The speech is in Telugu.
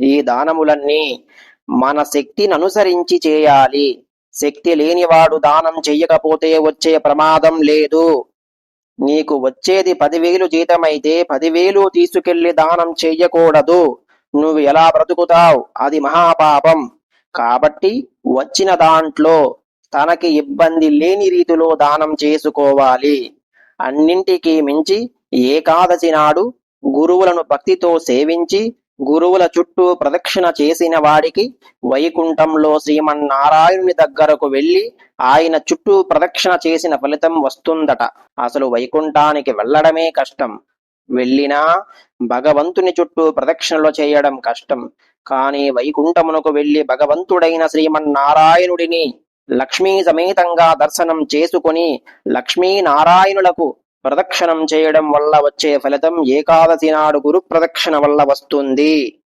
ఈ దానములన్నీ మన శక్తిని అనుసరించి చేయాలి. శక్తి లేనివాడు దానం చెయ్యకపోతే వచ్చే ప్రమాదం లేదు. నీకు వచ్చేది 10,000 జీతమైతే 10,000 తీసుకెళ్లి దానం చెయ్యకూడదు. నువ్వు ఎలా బ్రతుకుతావు? అది మహాపాపం. కాబట్టి వచ్చిన దాంట్లో తనకి ఇబ్బంది లేని రీతిలో దానం చేసుకోవాలి. అన్నింటికీ మించి ఏకాదశి నాడు గురువులను భక్తితో సేవించి గురువుల చుట్టూ ప్రదక్షిణ చేసిన వాడికి వైకుంఠంలో శ్రీమన్నారాయణుని దగ్గరకు వెళ్లి ఆయన చుట్టూ ప్రదక్షిణ చేసిన ఫలితం వస్తుందట. అసలు వైకుంఠానికి వెళ్లడమే కష్టం. వెళ్ళినా భగవంతుని చుట్టూ ప్రదక్షిణలు చేయడం కష్టం. కానీ వైకుంఠమునకు వెళ్లి భగవంతుడైన శ్రీమన్నారాయణుడిని లక్ష్మీ సమేతంగా దర్శనం చేసుకుని లక్ష్మీనారాయణులకు ప్రదక్షిణం చేయడం వల్ల వచ్చే ఫలితం ఏకాదశి నాడు గురు ప్రదక్షిణ వల్ల వస్తుంది.